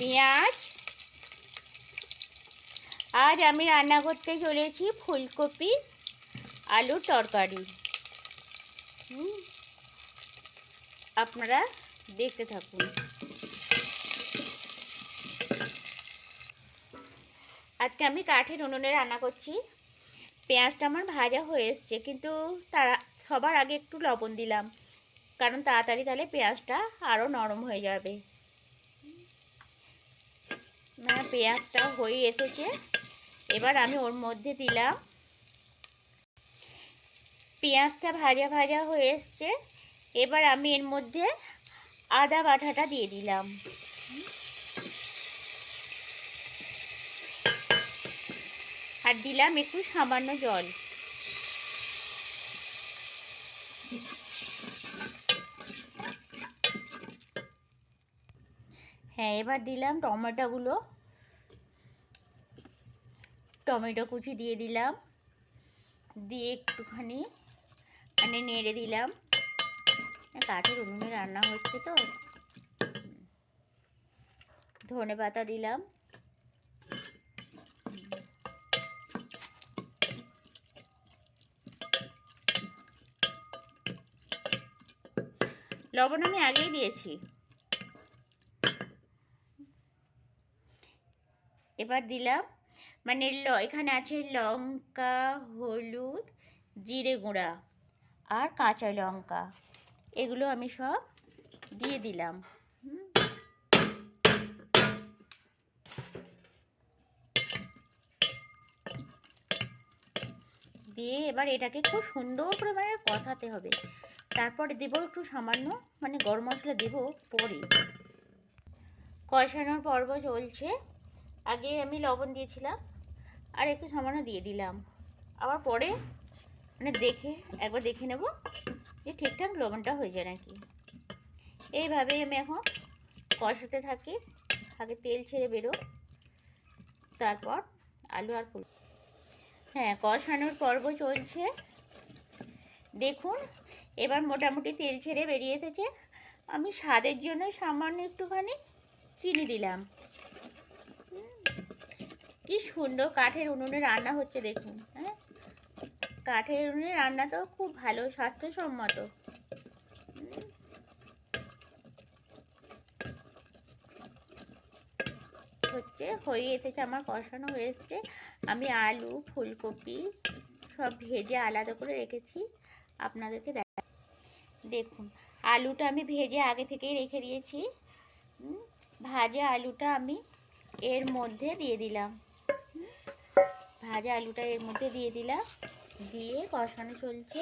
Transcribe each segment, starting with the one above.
পেঁয়াজ। আজ আমি রান্না করতে চলেছি ফুলকপি আলুর তরকারি। আপনারা দেখতে থাকুন। আজকে আমি কাঠের উনুনে রান্না করছি। পেঁয়াজটা আমার ভাজা হয়ে এসছে, কিন্তু সবার আগে একটু লবণ দিলাম, কারণ তাড়াতাড়ি তাহলে পেঁয়াজটা আরও নরম হয়ে যাবে। পেঁয়াজটা হয়ে এসেছে, এবার আমি ওর মধ্যে দিলাম। পেঁয়াজটা ভাজা ভাজা হয়ে এসছে, এবার আমি এর মধ্যে আদা বাটাটা দিয়ে দিলাম। আর দিলাম একটু সামান্য জল। হ্যাঁ, এবার দিলাম টমেটো কুচি দিয়ে দিলাম, দিয়ে একটুখানি নেড়ে দিলাম। কাঠের উনুনে রান্না হচ্ছে তো। ধনেপাতা দিলাম। লবণ আমি আগেই দিয়েছি। এবার দিলাম এখানে আছে লঙ্কা, হলুদ, জিরে গুঁড়া আর কাঁচা লঙ্কা, এগুলো আমি সব দিয়ে দিলাম। দিয়ে এবার এটাকে খুব সুন্দর করে কষাতে হবে। তারপরে দেবো একটু সামান্য গরম মশলা দেবো পরে। কষানোর পর্ব চলছে। আগে আমি লবণ দিয়েছিলাম, আর একটু সামান্য দিয়ে দিলাম। আবার পরে একবার দেখে নেব যে ঠিকঠাক লবণটা হয়ে যায় নাকি। এইভাবেই আমি এখন কষাতে থাকি। আগে তেল ছেড়ে বেরো, তারপর আলু আর ফুল। হ্যাঁ, কষানোর পর্ব চলছে। দেখুন, এবার মোটামুটি তেল ছেড়ে বেরিয়ে এসেছে। আমি স্বাদের জন্য সামান্য একটুখানি চিনি দিলাম। কি সুন্দর কাঠের উনুনে রান্না হচ্ছে দেখুন। হ্যাঁ, কাঠের উনুনে রান্না তো খুব ভালো, স্বাস্থ্যসম্মত। হয়ে এসেছে, আমার কষানো হয়ে এসছে। আমি আলু ফুলকপি সব ভেজে আলাদা করে রেখেছি, আপনাদেরকে দেখুন। আলুটা আমি ভেজে আগে থেকেই রেখে দিয়েছি। ভাজা আলুটা আমি এর মধ্যে দিয়ে দিলাম। দিয়ে কষানো চলছে,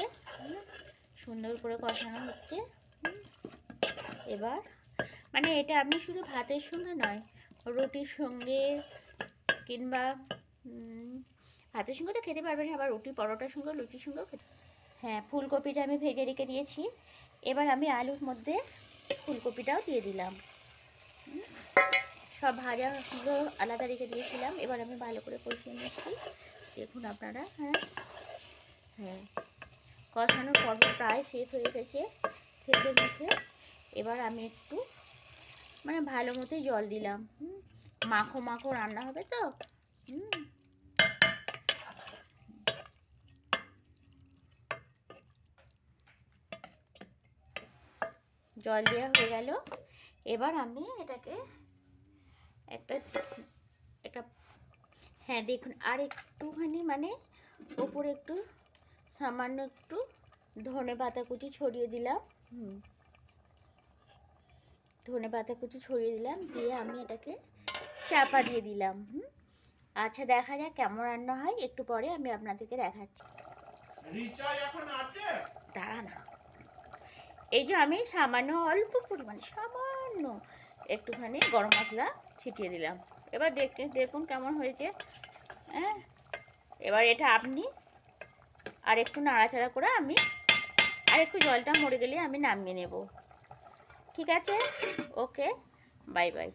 সুন্দর করে কষানো হচ্ছে। এবার এটা আপনি শুধু ভাতের সঙ্গে নয়, রুটির সঙ্গে কিংবা ভাতের সঙ্গে তো খেতে পারবেন, আবার রুটি পরোটার সঙ্গে লুচির সঙ্গেও খেতে। হ্যাঁ, ফুলকপিটা আমি ভেজে রেখে দিয়েছি। এবার আমি আলুর মধ্যে ফুলকপিটাও দিয়ে দিলাম। সব ভাজাগুলো আলাদা রেখে দিয়েছিলাম। এবার আমি ভালো করে কষিয়ে নিচ্ছি, দেখুন আপনারা। হ্যাঁ, কষানোর পর্ব প্রায় শেষ হয়ে গেছে খেতে মুখে। এবার আমি একটু ভালো মতোই জল দিলাম। মাখো মাখো রান্না হবে তো। জল দেওয়া হয়ে গেল। এবার আমি এটাকে একটা হ্যাঁ দেখুন, আর একটুখানি ওপরে একটু সামান্য একটু ধনেপাতা কুচি ছড়িয়ে দিলাম। দিয়ে আমি এটাকে চাপা দিয়ে দিলাম। আচ্ছা, দেখা যাক কেমন রান্না হয়। একটু পরে আমি আপনাদেরকে দেখাচ্ছি। দাঁড়া না, এই যে আমি অল্প পরিমাণে সামান্য একটুখানি গরম মশলা ছিটিয়ে দিলাম। এবার দেখুন কেমন হয়েছে। হ্যাঁ, এবার এটা আপনি আর একটু নাড়াচাড়া করে আমি আর একটু জলটা মরে গেলে আমি নামিয়ে নেব। ঠিক আছে, ওকে, বাই বাই।